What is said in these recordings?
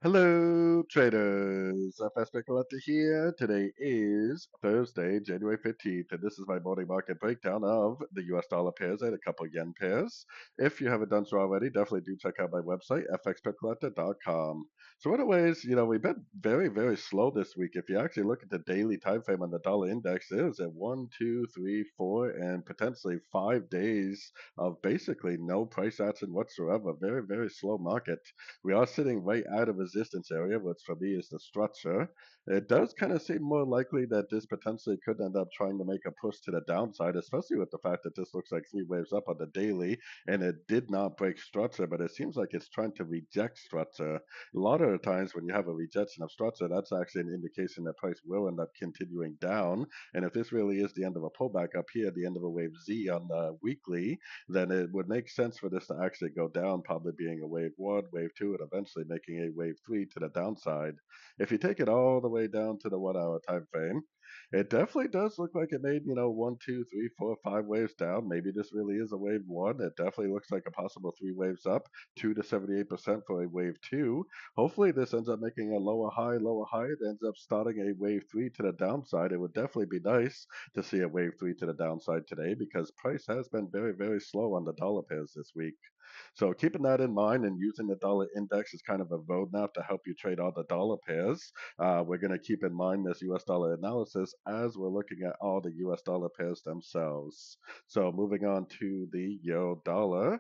Hello, traders. FX Pip Collector here. Today is Thursday, January 15th, and this is my morning market breakdown of the US dollar pairs and a couple yen pairs. If you haven't done so already, definitely do check out my website, fxpipcollector.com. So, anyways, we've been very, very slow this week. If you actually look at the daily time frame on the dollar index, it is at 1, 2, 3, 4, and potentially 5 days of basically no price action whatsoever. Very, very slow market. We are sitting right out of resistance area, which for me is the structure. It does kind of seem more likely that this potentially could end up trying to make a push to the downside, especially with the fact that this looks like three waves up on the daily and it did not break structure, but it seems like it's trying to reject structure. A lot of the times when you have a rejection of structure, that's actually an indication that price will end up continuing down. And if this really is the end of a pullback up here, the end of a wave Z on the weekly, then it would make sense for this to actually go down, probably being a wave one, wave two, and eventually making a wave three to the downside. If you take it all the way down to the 1 hour time frame, it definitely does look like it made, 1, 2, 3, 4, 5 waves down. Maybe this really is a wave one. It definitely looks like a possible three waves up, 2 to 78% for a wave two. Hopefully, this ends up making a lower high. It ends up starting a wave three to the downside. It would definitely be nice to see a wave three to the downside today because price has been very, very slow on the dollar pairs this week. So keeping that in mind and using the dollar index as kind of a roadmap to help you trade all the dollar pairs, we're going to keep in mind this US dollar analysis as we're looking at all the US dollar pairs themselves. So moving on to the euro dollar.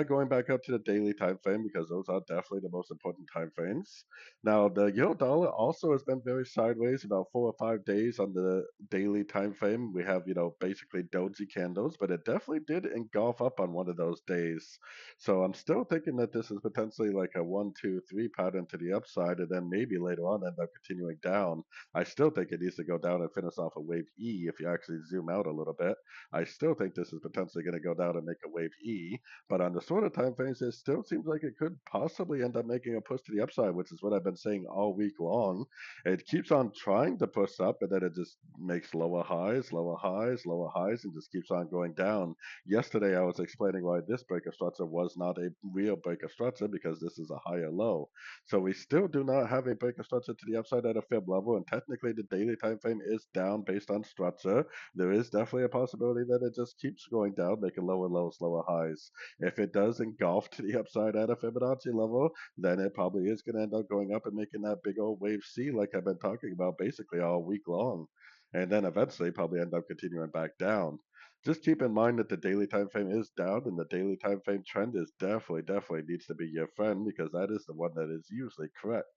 Going back up to the daily time frame because those are definitely the most important time frames. Now, the euro dollar also has been very sideways about 4 or 5 days on the daily time frame. We have, basically doji candles, but it definitely did engulf up on one of those days. So I'm still thinking that this is potentially like a 1, 2, 3 pattern to the upside, and then maybe later on end up continuing down. I still think it needs to go down and finish off a wave E if you actually zoom out a little bit. I still think this is potentially going to go down and make a wave E, but on the shorter time frames, it still seems like it could possibly end up making a push to the upside, which is what I've been saying all week long. It keeps on trying to push up, and then it just makes lower highs, lower highs, lower highs, and just keeps on going down. Yesterday, I was explaining why this break of structure was not a real break of structure because this is a higher low. So we still do not have a break of structure to the upside at a fib level, and technically the daily time frame is down based on structure. There is definitely a possibility that it just keeps going down, making lower lows, lower highs. If it does engulf to the upside at a Fibonacci level, then it probably is going to end up going up and making that big old wave C like I've been talking about basically all week long. And then eventually probably end up continuing back down. Just keep in mind that the daily time frame is down and the daily time frame trend is definitely needs to be your friend because that is the one that is usually correct.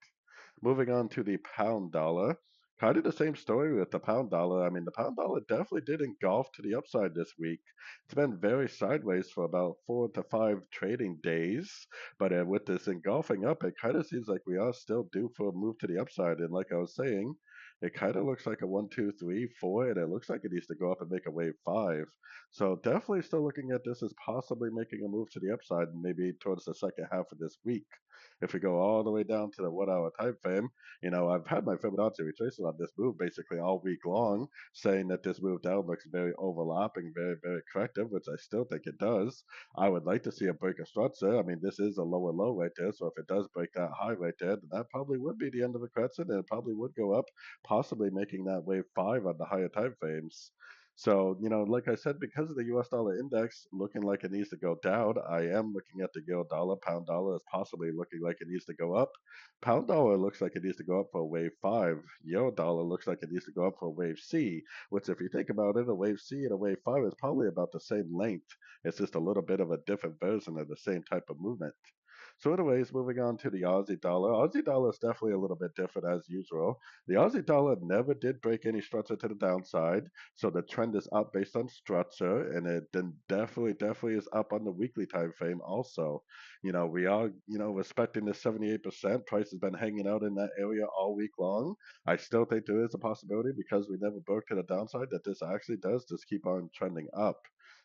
Moving on to the pound dollar. Kind of the same story with the pound dollar. I mean, the pound dollar definitely did engulf to the upside this week. It's been very sideways for about 4 to 5 trading days, but with this engulfing up, it kind of seems like we are still due for a move to the upside. And like I was saying, it kind of looks like a 1, 2, 3, 4, and it looks like it needs to go up and make a wave five. So definitely still looking at this as possibly making a move to the upside, maybe towards the second half of this week. If we go all the way down to the 1 hour time frame, I've had my Fibonacci retracement on this move basically all week long, saying that this move down looks very overlapping, very, very corrective, which I still think it does. I would like to see a break of structure. I mean, this is a lower low right there, so if it does break that high right there, then that probably would be the end of a correction, and it probably would go up, possibly making that wave five on the higher time frames. So, like I said, because of the US dollar index looking like it needs to go down, I am looking at the euro dollar, pound dollar is possibly looking like it needs to go up. Pound dollar looks like it needs to go up for a wave five. Euro dollar looks like it needs to go up for a wave C, which, if you think about it, a wave C and a wave five is probably about the same length. It's just a little bit of a different version of the same type of movement. So, anyways, moving on to the Aussie dollar. Aussie dollar is definitely a little bit different as usual. The Aussie dollar never did break any structure to the downside, so the trend is up based on structure, and it then definitely is up on the weekly time frame also. We are, respecting the 78%. Price has been hanging out in that area all week long. I still think there is a possibility because we never broke to the downside that this actually does just keep on trending up.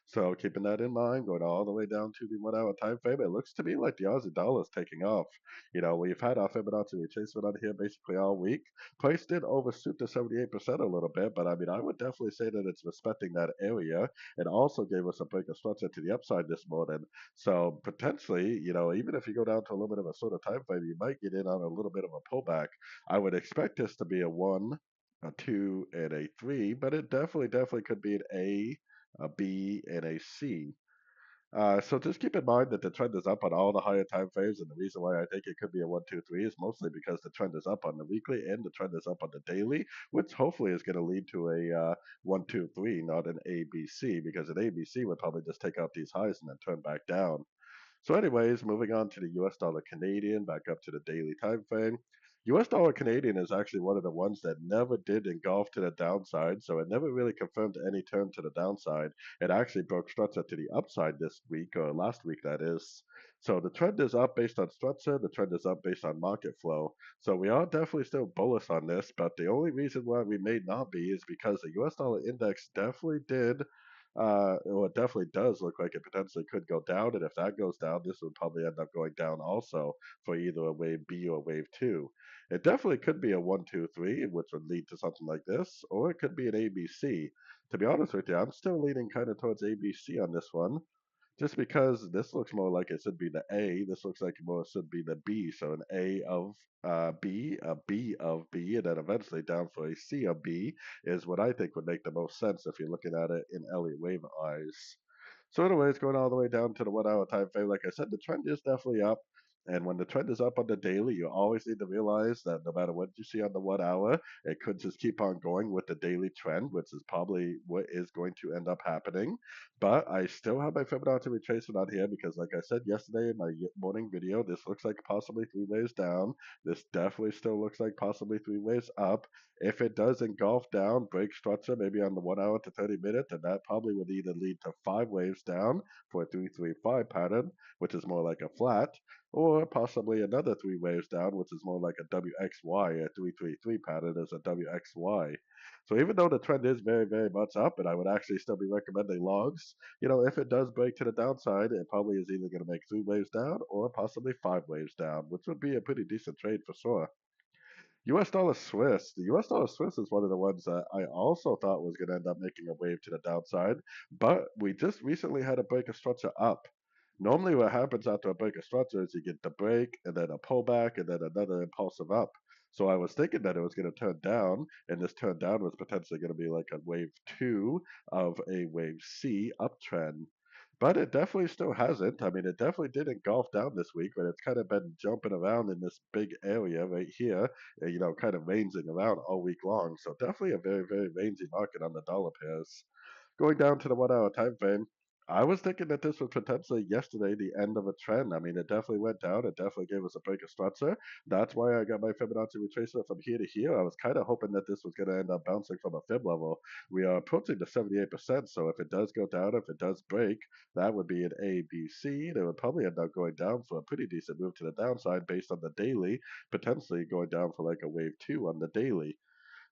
So keeping that in mind, going all the way down to the 1 hour time frame, it looks to me like the Aussie dollar is taking off. We've had our Fibonacci retracement on here basically all week. Price did overshoot to 78% a little bit, but I mean, I would definitely say that it's respecting that area. It also gave us a break of structure to the upside this morning. So potentially, even if you go down to a little bit of a sort of time frame, you might get in on a little bit of a pullback. I would expect this to be a 1, a 2, and a 3, but it definitely could be an a B, and a C. So just keep in mind that the trend is up on all the higher time frames, and the reason why I think it could be a 1, 2, 3 is mostly because the trend is up on the weekly and the trend is up on the daily, which hopefully is going to lead to a 1, 2, 3, not an ABC, because an ABC would probably just take out these highs and then turn back down. So, anyways, moving on to the US dollar Canadian, back up to the daily time frame. US dollar Canadian is actually one of the ones that never did engulf to the downside, so it never really confirmed any turn to the downside. It actually broke structure to the upside this week, or last week, that is. So the trend is up based on structure, the trend is up based on market flow. So we are definitely still bullish on this, but the only reason why we may not be is because the US dollar index definitely did well, it definitely does look like it potentially could go down, and if that goes down, this would probably end up going down also for either a wave B or wave two. It definitely could be a 1, 2, 3, which would lead to something like this, or it could be an ABC. To be honest with you, I'm still leaning kind of towards ABC on this one, just because this looks more like it should be the A, this looks like it more should be the B. So an A of B, a B of B, and then eventually down for a C of B is what I think would make the most sense if you're looking at it in Elliot wave eyes. So, anyways, going all the way down to the 1 hour time frame, like I said, the trend is definitely up. And when the trend is up on the daily, you always need to realize that no matter what you see on the 1 hour, it could just keep on going with the daily trend, which is probably what is going to end up happening. But I still have my Fibonacci retracement on here because, like I said yesterday in my morning video, this looks like possibly 3 waves down. This definitely still looks like possibly 3 waves up. If it does engulf down, break structure, maybe on the 1 hour to 30 minute, then that probably would either lead to 5 waves down for a 3, 3, 5 pattern, which is more like a flat, or possibly another 3 waves down, which is more like a WXY. A 3, 3, 3 pattern is a WXY. So even though the trend is very much up, and I would actually still be recommending logs, if it does break to the downside, it probably is either going to make 3 waves down or possibly 5 waves down, which would be a pretty decent trade for sure. US dollar Swiss. The US dollar Swiss is one of the ones that I also thought was going to end up making a wave to the downside, but we just recently had a break of structure up. Normally, what happens after a break of structure is you get the break and then a pullback and then another impulsive up. So I was thinking that it was going to turn down, and this turn down was potentially going to be like a wave two of a wave C uptrend. But it definitely still hasn't. I mean, it definitely did engulf down this week, but it's kind of been jumping around in this big area right here, kind of ranging around all week long. So definitely a very rangy market on the dollar pairs. Going down to the 1 hour time frame, I was thinking that this was potentially yesterday the end of a trend. I mean, it definitely went down. It definitely gave us a break of structure. That's why I got my Fibonacci retracement from here to here. I was kind of hoping that this was going to end up bouncing from a fib level. We are approaching the 78%. So if it does go down, if it does break, that would be an A, B, C. It would probably end up going down for a pretty decent move to the downside based on the daily, potentially going down for like a wave two on the daily.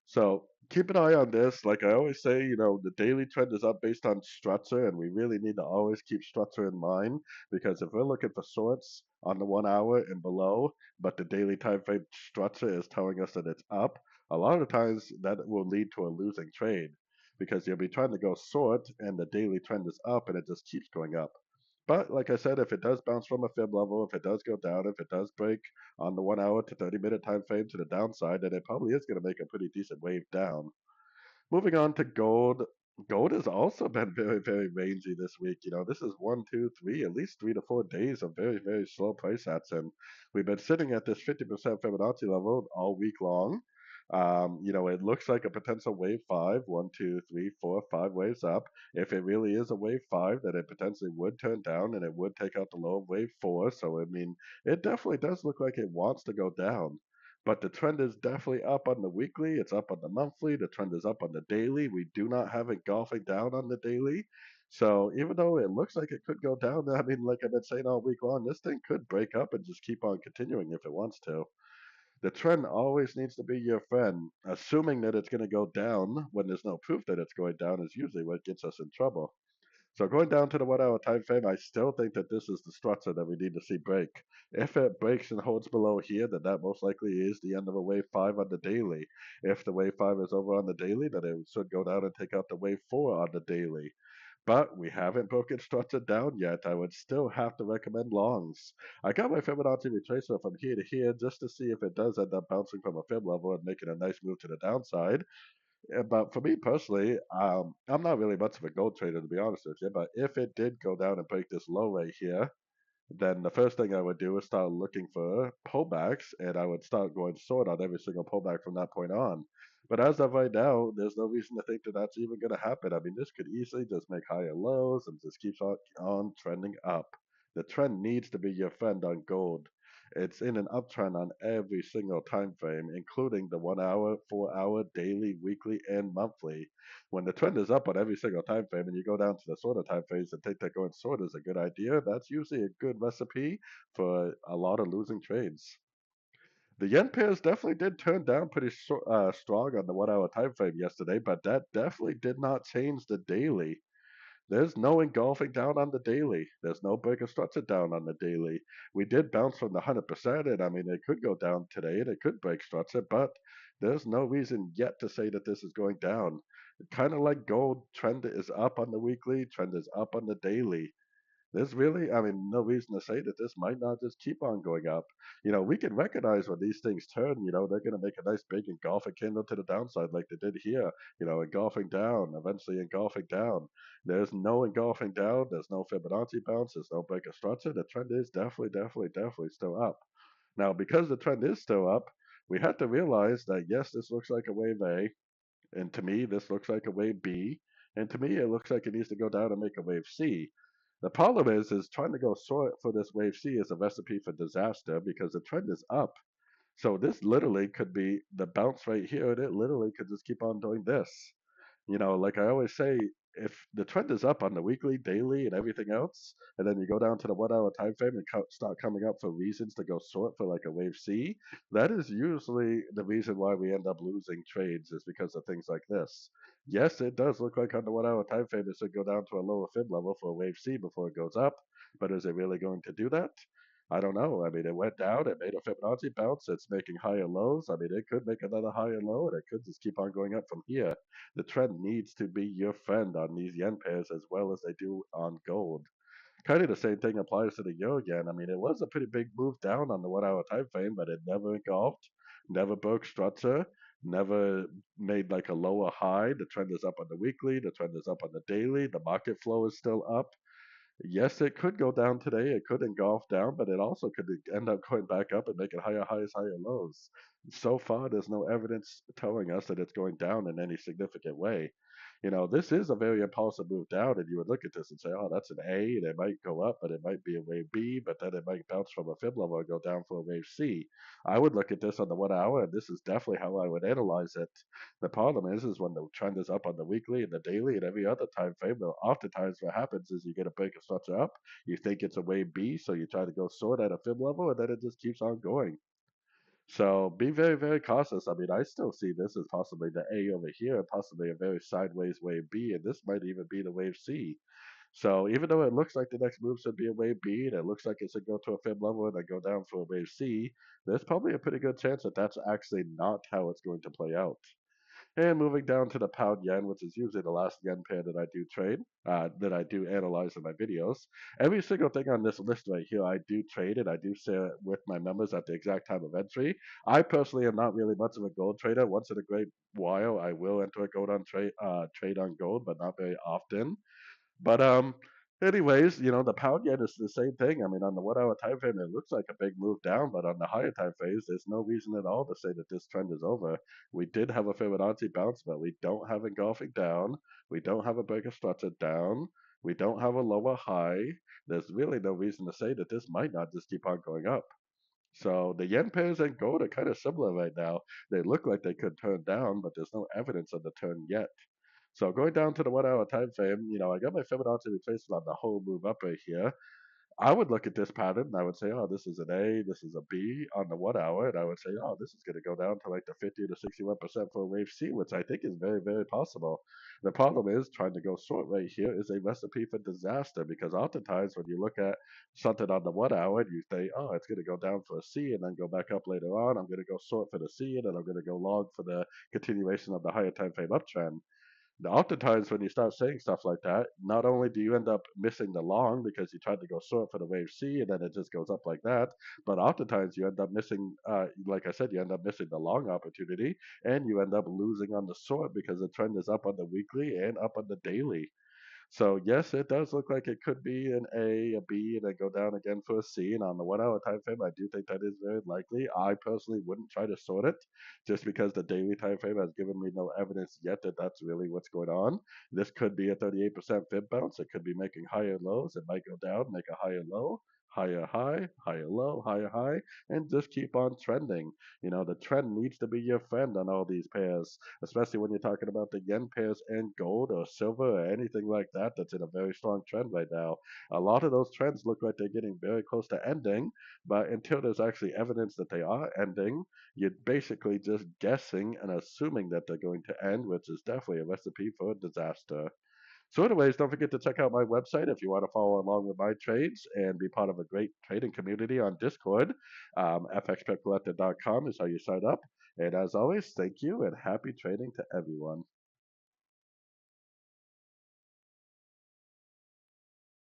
So keep an eye on this. Like I always say, the daily trend is up based on structure, and we really need to always keep structure in mind because if we're looking for shorts on the 1 hour and below, but the daily time frame structure is telling us that it's up, a lot of times that will lead to a losing trade because you'll be trying to go short and the daily trend is up and it just keeps going up. But like I said, if it does bounce from a fib level, if it does go down, if it does break on the 1 hour to 30-minute time frame to the downside, then it probably is going to make a pretty decent wave down. Moving on to gold. Gold has also been very rangy this week. This is 1, 2, 3, at least 3 to 4 days of very slow price action. We've been sitting at this 50% Fibonacci level all week long. It looks like a potential wave five, 1, 2, 3, 4, 5 waves up. If it really is a wave five, then it potentially would turn down and it would take out the low of wave four. So, I mean, it definitely does look like it wants to go down. But the trend is definitely up on the weekly. It's up on the monthly. The trend is up on the daily. We do not have it golfing down on the daily. So even though it looks like it could go down, I mean, like I've been saying all week long, this thing could break up and just keep on continuing if it wants to. The trend always needs to be your friend. Assuming that it's going to go down when there's no proof that it's going down is usually what gets us in trouble. So going down to the 1 hour time frame, I still think that this is the structure that we need to see break. If it breaks and holds below here, then that most likely is the end of a wave 5 on the daily. If the wave 5 is over on the daily, then it should go down and take out the wave 4 on the daily. But we haven't broken structure down yet. I would still have to recommend longs. I got my Fibonacci retracement from here to here just to see if it does end up bouncing from a fib level and making a nice move to the downside. But for me personally, I'm not really much of a gold trader to be honest with you. But if it did go down and break this low right here, then the first thing I would do is start looking for pullbacks, and I would start going short on every single pullback from that point on. But as of right now, there's no reason to think that that's even going to happen. I mean, this could easily just make higher lows and just keeps on trending up. The trend needs to be your friend on gold. It's in an uptrend on every single time frame, including the 1 hour, 4 hour, daily, weekly, and monthly. When the trend is up on every single time frame and you go down to the shorter time frames and think that going short is a good idea, that's usually a good recipe for a lot of losing trades. The yen pairs definitely did turn down pretty strong on the 1 hour time frame yesterday, but that definitely did not change the daily. There's no engulfing down on the daily. There's no break of structure down on the daily. We did bounce from the 100%, and I mean, it could go down today and it could break structure, but there's no reason yet to say that this is going down. Kind of like gold, trend is up on the weekly, trend is up on the daily. There's really, I mean, no reason to say that this might not just keep on going up. We can recognize when these things turn, they're going to make a nice big engulfing candle to the downside like they did here, engulfing down, eventually engulfing down. There's no engulfing down. There's no Fibonacci bounce. There's no break of structure. The trend is definitely still up. Now, because the trend is still up, we have to realize that yes, this looks like a wave A, and to me, this looks like a wave B, and to me, it looks like it needs to go down and make a wave C. The problem is trying to go short for this wave C is a recipe for disaster because the trend is up. So this literally could be the bounce right here, and it literally could just keep on doing this. Like I always say, if the trend is up on the weekly, daily, and everything else, and then you go down to the 1 hour time frame and start coming up for reasons to go short for like a wave C, that is usually the reason why we end up losing trades is because of things like this. Yes, it does look like on the 1 hour time frame it should go down to a lower fib level for a wave C before it goes up, but is it really going to do that? I don't know. I mean, it went down, it made a Fibonacci bounce, it's making higher lows. I mean, it could make another higher low, and it could just keep on going up from here. The trend needs to be your friend on these yen pairs as well as they do on gold. Kind of the same thing applies to the euro yen. I mean, it was a pretty big move down on the 1 hour time frame, but it never engulfed, never broke structure, never made like a lower high. The trend is up on the weekly, the trend is up on the daily, the market flow is still up. Yes, it could go down today. It could engulf down, but it also could end up going back up and making higher highs, higher lows. So far, there's no evidence telling us that it's going down in any significant way. This is a very impulsive move down, and you would look at this and say, oh, that's an A, and it might go up, but it might be a wave B, but then it might bounce from a fib level and go down for a wave C. I would look at this on the 1 hour, and this is definitely how I would analyze it. The problem is when the trend is up on the weekly and the daily and every other time frame, well, oftentimes what happens is you get a break of structure up, you think it's a wave B, so you try to go short at a fib level, and then it just keeps on going. So be very, very cautious. I mean, I still see this as possibly the A over here, possibly a very sideways wave B, and this might even be the wave C. So even though it looks like the next move should be a wave B, and it looks like it should go to a fib level and then go down for a wave C, there's probably a pretty good chance that that's actually not how it's going to play out. And moving down to the pound yen, which is usually the last yen pair that I do trade, that I do analyze in my videos. Every single thing on this list right here, I do trade it. I do share it with my members at the exact time of entry. I personally am not really much of a gold trader. Once in a great while, I will enter a gold on trade on gold, but not very often. But anyways, the pound yen is the same thing. I mean, on the 1 hour time frame, it looks like a big move down, but on the higher time frames, there's no reason at all to say that this trend is over. We did have a Fibonacci bounce, but we don't have engulfing down. We don't have a break of structure down. We don't have a lower high. There's really no reason to say that this might not just keep on going up. So the yen pairs and gold are kind of similar right now. They look like they could turn down, but there's no evidence of the turn yet. So going down to the 1 hour time frame, I got my Fibonacci retracement on the whole move up right here. I would look at this pattern and I would say, oh, this is an A, this is a B on the 1 hour, and I would say, oh, this is going to go down to like the 50 to 61% for a wave C, which I think is very, very possible. The problem is trying to go short right here is a recipe for disaster because oftentimes when you look at something on the 1 hour and you say, oh, it's going to go down for a C and then go back up later on, I'm going to go short for the C and then I'm going to go long for the continuation of the higher time frame uptrend. Now, oftentimes, when you start saying stuff like that, not only do you end up missing the long because you tried to go short for the wave C and then it just goes up like that, but oftentimes you end up missing, like I said, you end up missing the long opportunity and you end up losing on the short because the trend is up on the weekly and up on the daily. So yes, it does look like it could be an A, a B, and then go down again for a C. And on the 1 hour time frame, I do think that is very likely. I personally wouldn't try to sort it just because the daily time frame has given me no evidence yet that that's really what's going on. This could be a 38% fib bounce. It could be making higher lows. It might go down, make a higher low, higher high, higher low, higher high, and just keep on trending. You know, the trend needs to be your friend on all these pairs, especially when you're talking about the yen pairs and gold or silver or anything like that that's in a very strong trend right now. A lot of those trends look like they're getting very close to ending, but until there's actually evidence that they are ending, you're basically just guessing and assuming that they're going to end, which is definitely a recipe for disaster. So, anyways, don't forget to check out my website if you want to follow along with my trades and be part of a great trading community on Discord. FXPipCollector.com is how you sign up. And as always, thank you and happy trading to everyone.